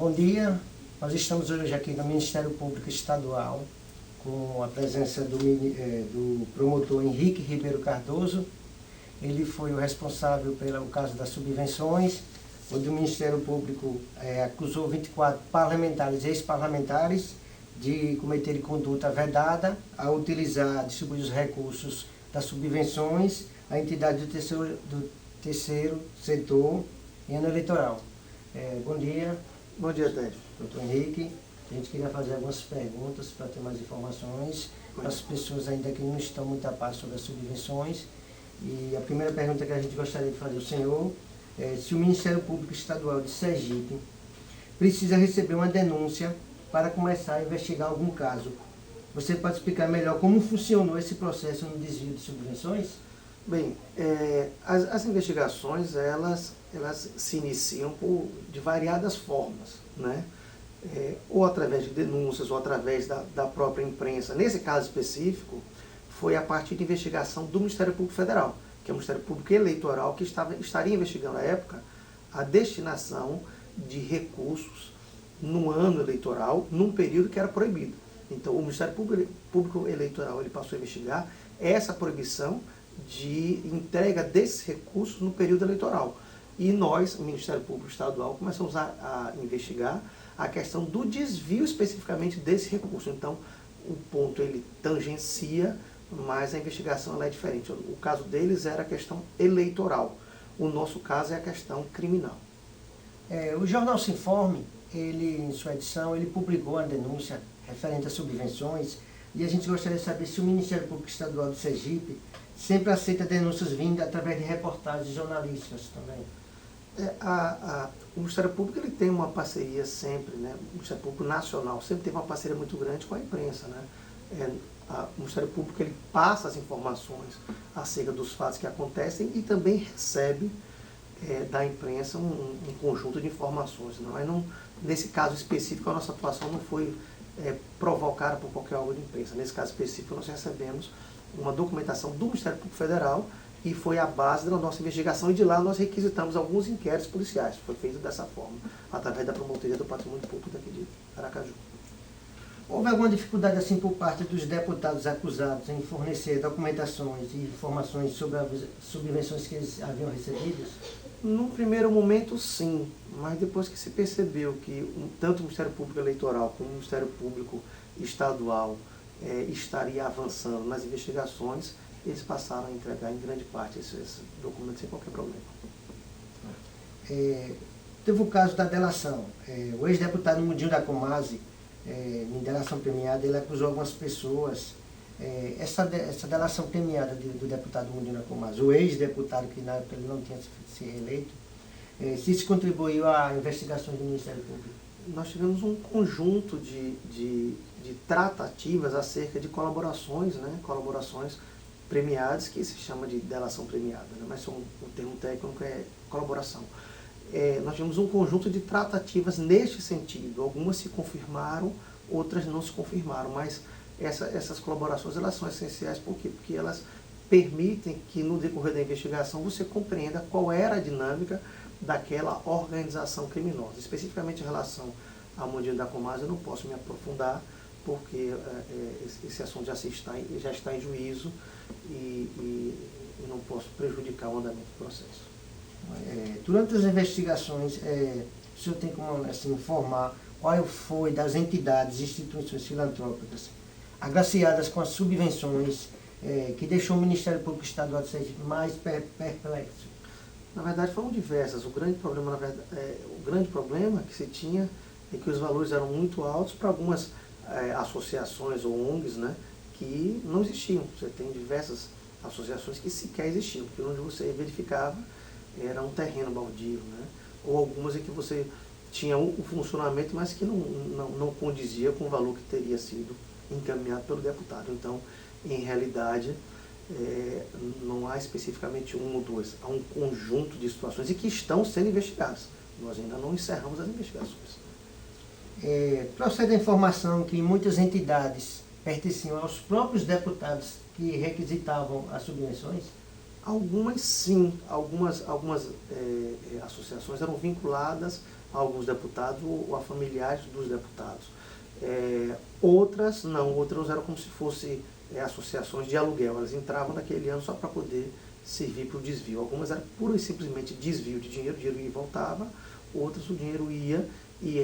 Bom dia, nós estamos hoje aqui no Ministério Público Estadual com a presença do promotor Henrique Ribeiro Cardoso. Ele foi o responsável pelo caso das subvenções, onde o Ministério Público acusou 24 parlamentares e ex-parlamentares de cometerem conduta vedada a utilizar, distribuir os recursos das subvenções à entidade do terceiro setor em ano eleitoral. Bom dia. Bom dia, Ted. Doutor Henrique, a gente queria fazer algumas perguntas para ter mais informações para as pessoas ainda que não estão muito a par sobre as subvenções. E a primeira pergunta que a gente gostaria de fazer ao senhor é se o Ministério Público Estadual de Sergipe precisa receber uma denúncia para começar a investigar algum caso. Você pode explicar melhor como funcionou esse processo no desvio de subvenções? Bem, as investigações, elas se iniciam de variadas formas, né? Ou através de denúncias, ou através da própria imprensa. Nesse caso específico, foi a partir de investigação do Ministério Público Federal, que é o Ministério Público Eleitoral, que estaria investigando à época a destinação de recursos no ano eleitoral, num período que era proibido. Então, o Ministério Público Eleitoral ele passou a investigar essa proibição de entrega desses recursos no período eleitoral. E nós, o Ministério Público Estadual, começamos a investigar a questão do desvio especificamente desse recurso. Então, o ponto ele tangencia, mas a investigação ela é diferente. O caso deles era a questão eleitoral. O nosso caso é a questão criminal. O jornal Se Informe, ele, em sua edição, ele publicou a denúncia referente a subvenções e a gente gostaria de saber se o Ministério Público Estadual do Sergipe sempre aceita denúncias vindas através de reportagens jornalísticas também. O Ministério Público ele tem uma parceria sempre, né? O Ministério Público Nacional sempre teve uma parceria muito grande com a imprensa, né? O Ministério Público ele passa as informações acerca dos fatos que acontecem e também recebe da imprensa um conjunto de informações. Nesse caso específico, a nossa atuação não foi provocada por qualquer órgão de imprensa. Nesse caso específico, nós recebemos uma documentação do Ministério Público Federal e foi a base da nossa investigação, e de lá nós requisitamos alguns inquéritos policiais. Foi feito dessa forma, através da Promotoria do Patrimônio Público daqui de Aracaju. Houve alguma dificuldade assim por parte dos deputados acusados em fornecer documentações e informações sobre as subvenções que eles haviam recebido? Num primeiro momento, sim, mas depois que se percebeu que tanto o Ministério Público Eleitoral como o Ministério Público Estadual estaria avançando nas investigações, eles passaram a entregar em grande parte esses documentos sem qualquer problema. Teve o caso da delação. O ex-deputado Mundinho da Comase, em delação premiada, ele acusou algumas pessoas. Essa delação premiada do deputado Mundinho da Comase, o ex-deputado, que na época ele não tinha se reeleito, se isso contribuiu à investigação do Ministério Público? Nós tivemos um conjunto de tratativas acerca de colaborações, né? Colaborações premiadas, que se chama de delação premiada, né? Mas o termo técnico é colaboração. Nós tivemos um conjunto de tratativas neste sentido. Algumas se confirmaram, outras não se confirmaram, mas essas colaborações elas são essenciais. Por quê? Porque elas permitem que no decorrer da investigação você compreenda qual era a dinâmica daquela organização criminosa. Especificamente em relação a Mundinho da Comase, eu não posso me aprofundar, porque esse assunto já está em juízo e não posso prejudicar o andamento do processo. Durante as investigações, o senhor tem como assim, informar qual foi das entidades e instituições filantrópicas agraciadas com as subvenções que deixou o Ministério Público Estadual de Sergipe mais perplexo? Na verdade, foram diversas. O grande problema que se tinha é que os valores eram muito altos para algumas associações ou ONGs, né, que não existiam. Você tem diversas associações que sequer existiam, porque onde você verificava era um terreno baldio, né, ou algumas em que você tinha o funcionamento, mas que não condizia com o valor que teria sido encaminhado pelo deputado. Então, em realidade, não há especificamente um ou dois, há um conjunto de situações e que estão sendo investigadas. Nós ainda não encerramos as investigações. Procede a informação que muitas entidades pertenciam aos próprios deputados que requisitavam as subvenções? Algumas sim, algumas associações eram vinculadas a alguns deputados ou a familiares dos deputados. Outras não, outras eram como se fossem associações de aluguel, elas entravam naquele ano só para poder servir para o desvio. Algumas eram pura e simplesmente desvio de dinheiro, o dinheiro ia e voltava, outras o dinheiro ia e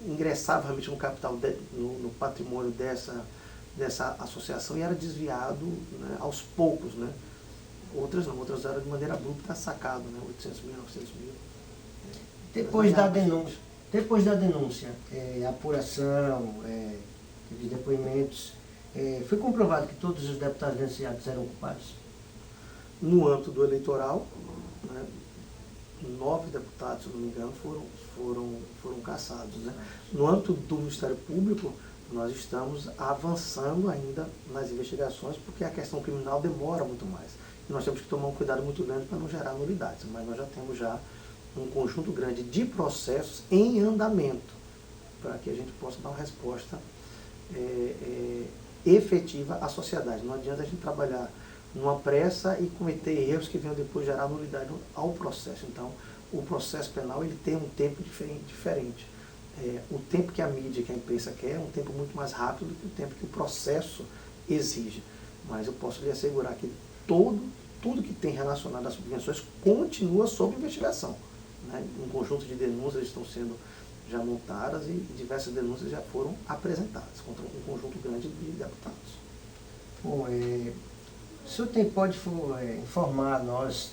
ingressava realmente no capital, no patrimônio dessa associação e era desviado, né, aos poucos, né? Outras não, outras eram de maneira abrupta sacado, né? 800 mil, 900 mil. Depois da denúncia, apuração, de depoimentos, foi comprovado que todos os deputados denunciados eram culpados? No âmbito do eleitoral, né, 9 deputados, se não me engano, foram cassados, né? No âmbito do Ministério Público, nós estamos avançando ainda nas investigações, porque a questão criminal demora muito mais. E nós temos que tomar um cuidado muito grande para não gerar nulidades, mas nós já temos um conjunto grande de processos em andamento, para que a gente possa dar uma resposta efetiva à sociedade. Não adianta a gente trabalhar numa pressa e cometer erros que venham depois gerar nulidade ao processo. Então, o processo penal ele tem um tempo diferente. O tempo que a mídia, que a imprensa quer, é um tempo muito mais rápido do que o tempo que o processo exige. Mas eu posso lhe assegurar que tudo que tem relacionado às subvenções continua sob investigação, né? Um conjunto de denúncias estão sendo já montadas e diversas denúncias já foram apresentadas contra um conjunto grande de deputados. Bom, o senhor pode informar a nós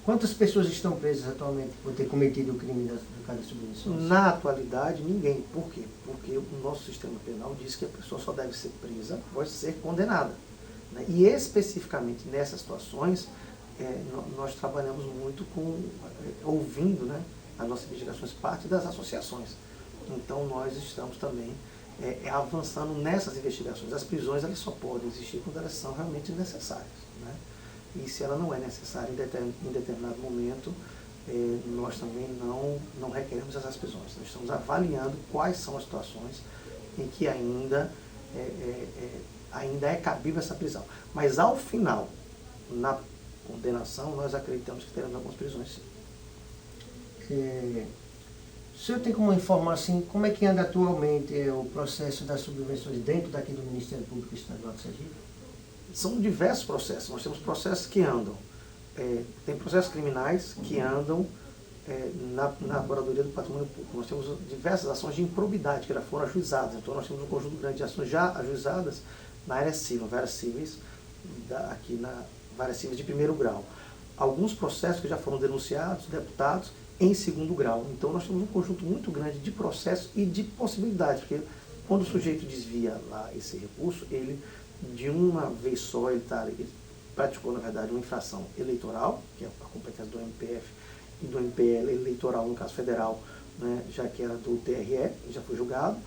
quantas pessoas estão presas atualmente por ter cometido o crime do caso das subvenções? Na atualidade, ninguém. Por quê? Porque o nosso sistema penal diz que a pessoa só deve ser presa após ser condenada, né? E especificamente nessas situações, nós trabalhamos muito ouvindo, né, as nossas investigações, parte das associações. Então nós estamos também avançando nessas investigações. As prisões elas só podem existir quando elas são realmente necessárias, né? E se ela não é necessária em determinado momento, nós também não requeremos essas prisões. Nós estamos avaliando quais são as situações em que ainda é cabível essa prisão. Mas ao final, na condenação, nós acreditamos que teremos algumas prisões, sim. O senhor tem como informar assim, como é que anda atualmente o processo das subvenções dentro daqui do Ministério Público Estadual de Sergipe? São diversos processos. Nós temos processos que andam, tem processos criminais que andam na Curadoria do Patrimônio Público. Nós temos diversas ações de improbidade que já foram ajuizadas. Então nós temos um conjunto grande de ações já ajuizadas na área civil, várias cíveis, aqui na várias cíveis de primeiro grau. Alguns processos que já foram denunciados, deputados, em segundo grau. Então nós temos um conjunto muito grande de processos e de possibilidades, porque quando o sujeito desvia lá esse recurso, ele de uma vez só ele praticou, na verdade, uma infração eleitoral, que é a competência do MPF e do MPL eleitoral, no caso federal, né, já que era do TRE, já foi julgado.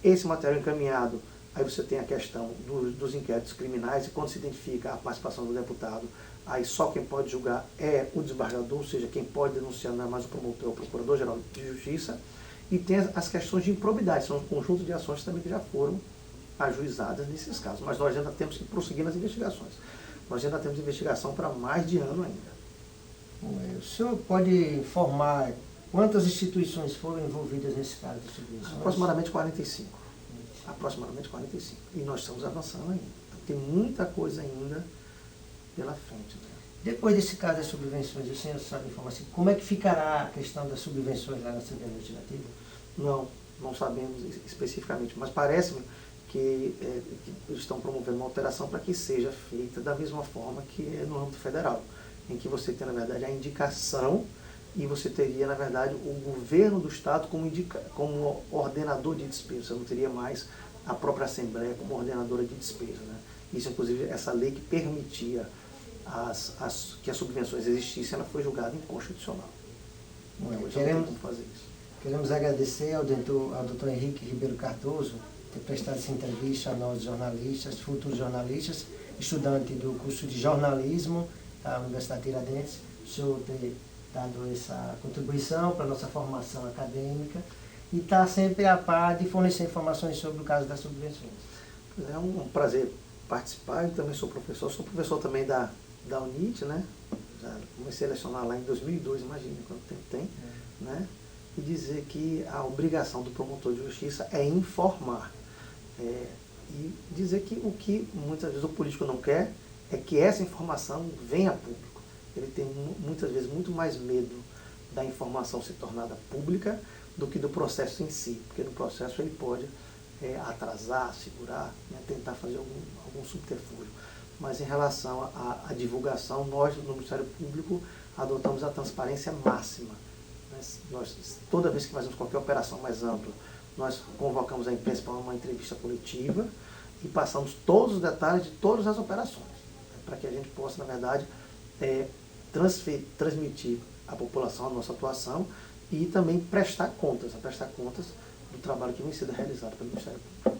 Esse material encaminhado, aí você tem a questão dos inquéritos criminais, e quando se identifica a participação do deputado, aí só quem pode julgar é o desembargador, ou seja, quem pode denunciar não é mais o promotor, é o Procurador-Geral de Justiça. E tem as questões de improbidade, são um conjunto de ações também que já foram ajuizadas nesses casos. Mas nós ainda temos que prosseguir nas investigações. Nós ainda temos investigação para mais de ano ainda. O senhor pode informar quantas instituições foram envolvidas nesse caso de subvenções? Aproximadamente 45. Aproximadamente 45. E nós estamos avançando ainda. Então, tem muita coisa ainda pela frente, né? Depois desse caso das subvenções, o senhor sabe informar assim, como é que ficará a questão das subvenções lá na Assembleia Legislativa? Não sabemos especificamente, mas parece-me que eles estão promovendo uma alteração para que seja feita da mesma forma que é no âmbito federal, em que você tem, na verdade, a indicação e você teria, na verdade, o governo do Estado como ordenador de despesa. Você não teria mais a própria Assembleia como ordenadora de despesa, né? Isso, inclusive, essa lei que permitia que as subvenções existissem, ela foi julgada inconstitucional. Então, hoje não tem como fazer isso. Queremos agradecer ao doutor Henrique Ribeiro Cardoso ter prestado essa entrevista a nós jornalistas, futuros jornalistas, estudante do curso de jornalismo da Universidade Tiradentes, o senhor ter dado essa contribuição para a nossa formação acadêmica e está sempre a par de fornecer informações sobre o caso das subvenções. É um prazer participar. Eu também sou professor também da da UNIT, né? Já comecei a lecionar lá em 2002, imagina quanto tempo tem, né? E dizer que a obrigação do promotor de justiça é informar. E dizer que o que muitas vezes o político não quer é que essa informação venha a público. Ele tem muitas vezes muito mais medo da informação se tornada pública do que do processo em si, porque no processo ele pode atrasar, segurar, né, tentar fazer algum subterfúgio. Mas em relação à divulgação, nós no Ministério Público adotamos a transparência máxima. Nós, toda vez que fazemos qualquer operação mais ampla, nós convocamos a imprensa para uma entrevista coletiva e passamos todos os detalhes de todas as operações, né, para que a gente possa, na verdade, transmitir à população a nossa atuação e também prestar contas do trabalho que vem sendo realizado pelo Ministério Público.